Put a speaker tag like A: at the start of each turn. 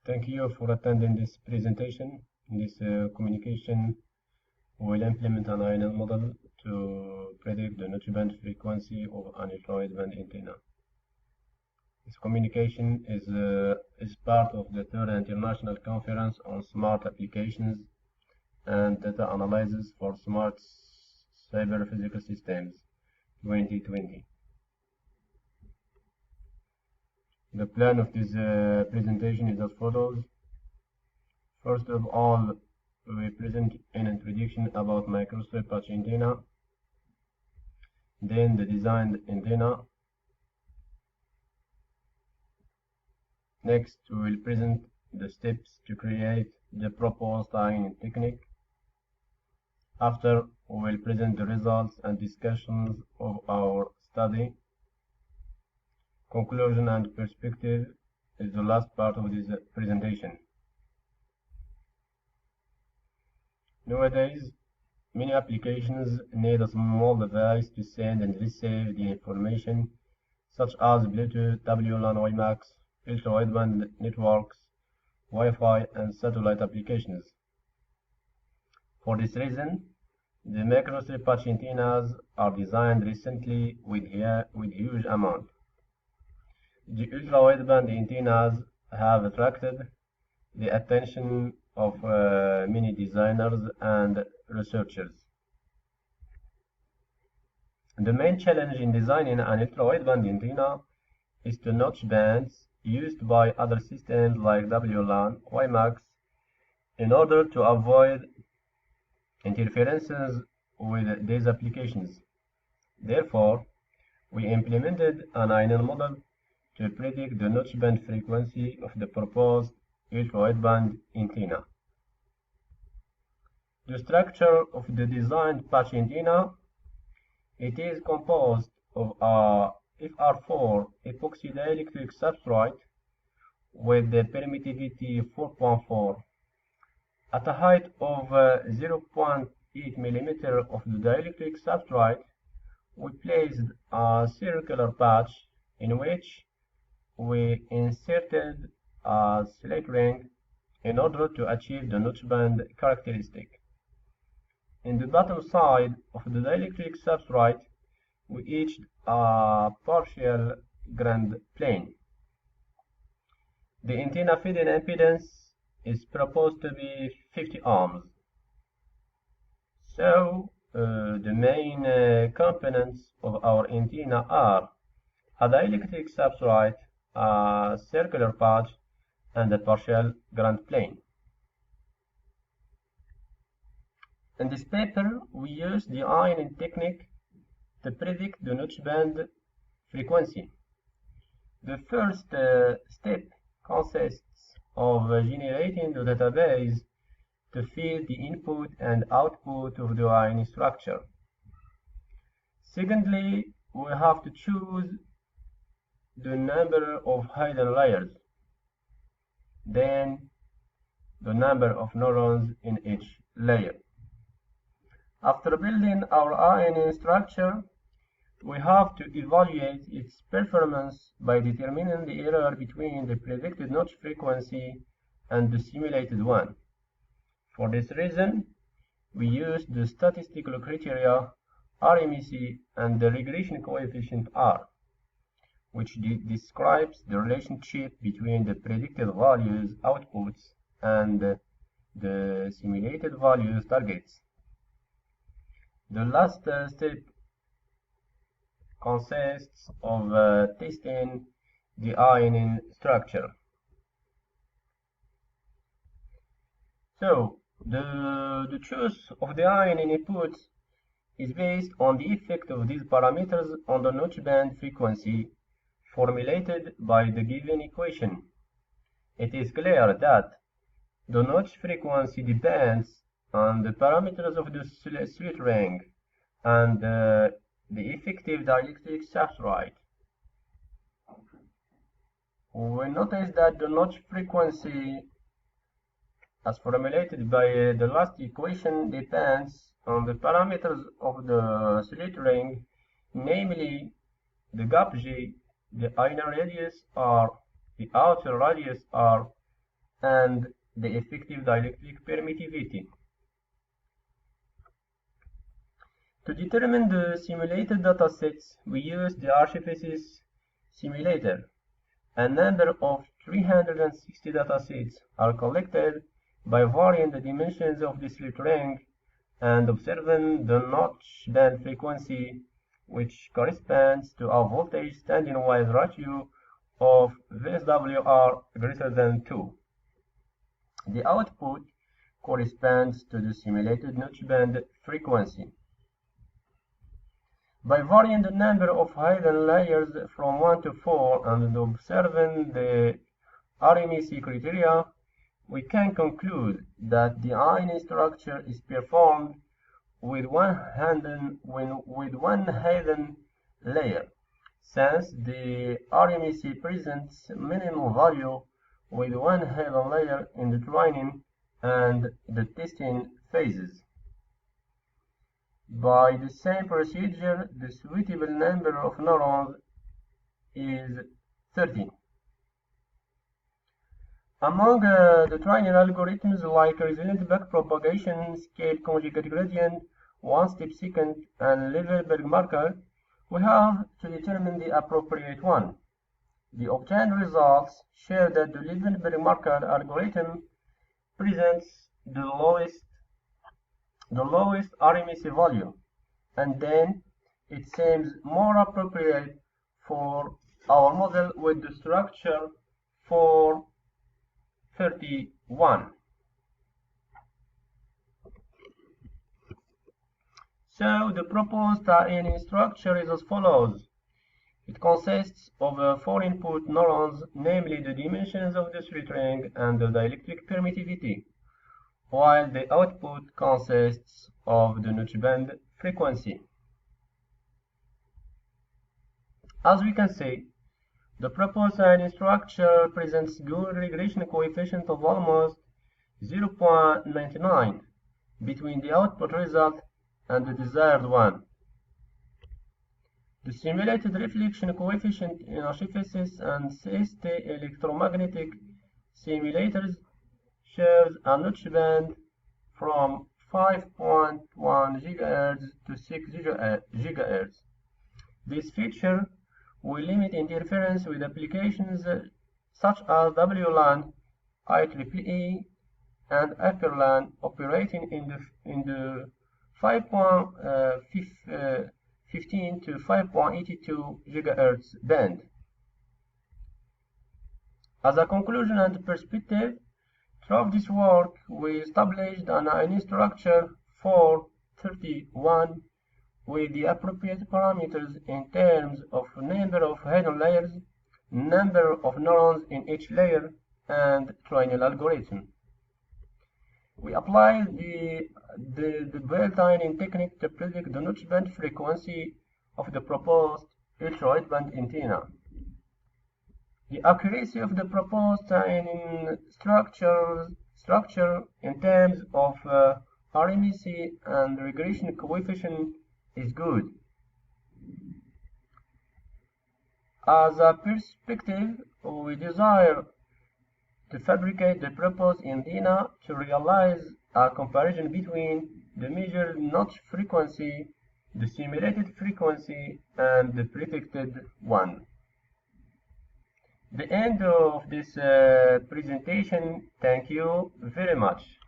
A: Thank you for attending this presentation. In this communication, we'll implement an INN model to predict the notch-band frequency of an ultra-wideband antenna. This communication is part of the third International Conference on Smart Applications and Data Analysis for Smart Cyber Physical Systems 2020. The plan of this presentation is as follows. First of all, we present an introduction about microstrip patch antenna, then the designed antenna. Next, we will present the steps to create the proposed INN technique. After, we will present the results and discussions of our study. Conclusion and perspective is the last part of this presentation. Nowadays, many applications need a small device to send and receive the information, such as Bluetooth, WLAN, WiMAX, ultra-wideband networks, Wi-Fi, and satellite applications. For this reason, the microstrip patch antennas are designed recently with huge amount. The ultra-wideband antennas have attracted the attention of many designers and researchers. The main challenge in designing an ultra-wideband antenna is the notch bands used by other systems like WLAN, WiMAX, in order to avoid interferences with these applications. Therefore, we implemented an INN model to predict the notch band frequency of the proposed ultra-wideband antenna. The structure of the designed patch antenna, it is composed of a FR4 epoxy dielectric substrate with the permittivity 4.4. At a height of 0.8 mm of the dielectric substrate, we placed a circular patch in which we inserted a slit ring in order to achieve the notch band characteristic. In the bottom side of the dielectric substrate, we etched a partial ground plane. The antenna feeding impedance is proposed to be 50 ohms. So, the main components of our antenna are a dielectric substrate, a circular patch, and a partial ground plane. In this paper, we use the INN technique to predict the notch band frequency. The first step consists of generating the database to feed the input and output of the INN structure. Secondly, we have to choose the number of hidden layers, then the number of neurons in each layer. After building our INN structure, we have to evaluate its performance by determining the error between the predicted notch frequency and the simulated one. For this reason, we use the statistical criteria RMEC and the regression coefficient R, which describes the relationship between the predicted values outputs and the simulated values targets. The last step consists of testing the INN structure. So, the choice of the INN input is based on the effect of these parameters on the notch band frequency formulated by the given equation. It is clear that the notch frequency depends on the parameters of the slit ring and the effective dielectric substrate. We notice that the notch frequency as formulated by the last equation depends on the parameters of the slit ring, namely the gap G, the inner radius R, the outer radius R, and the effective dielectric permittivity. To determine the simulated datasets, we use the archvices simulator. A number of 360 datasets are collected by varying the dimensions of the slit ring and observing the notch band frequency, which corresponds to a voltage standing wave ratio of VSWR greater than 2. The output corresponds to the simulated notch band frequency. By varying the number of hidden layers from 1 to 4 and observing the RMSE criteria, we can conclude that the ion structure is performed with one hidden layer, since the RMSE presents minimal value with one hidden layer in the training and the testing phases. By the same procedure, the suitable number of neurons is 13. Among the training algorithms like resilient backpropagation, scale conjugate gradient, one-step secant, and level Bergmarker, we have to determine the appropriate one. The obtained results show that the level Bergmarker algorithm presents the lowest RMSE value, and then it seems more appropriate for our model with the structure 431. So the proposed INE structure is as follows. It consists of 4 input neurons, namely the dimensions of the slit ring and the dielectric permittivity, while the output consists of the notch band frequency. As we can see, the proposed INE structure presents good regression coefficient of almost 0.99 between the output result and the desired one. The simulated reflection coefficient in archvices and CST electromagnetic simulators shows a notch band from 5.1 GHz to 6 GHz. This feature will limit interference with applications such as WLAN, IEEE, and UpperLAN operating in the 5.15 to 5.82 GHz band. As a conclusion and perspective, through this work, we established an INE structure 431 with the appropriate parameters in terms of number of hidden layers, number of neurons in each layer, and training algorithm. We applied the built-in technique to predict the notch band frequency of the proposed ultra-wideband antenna. The accuracy of the proposed INE structure in terms of RMSE and regression coefficient is good. As a perspective, we desire to fabricate the proposed antenna to realize a comparison between the measured notch frequency, the simulated frequency, and the predicted one. The end of this presentation. Thank you very much.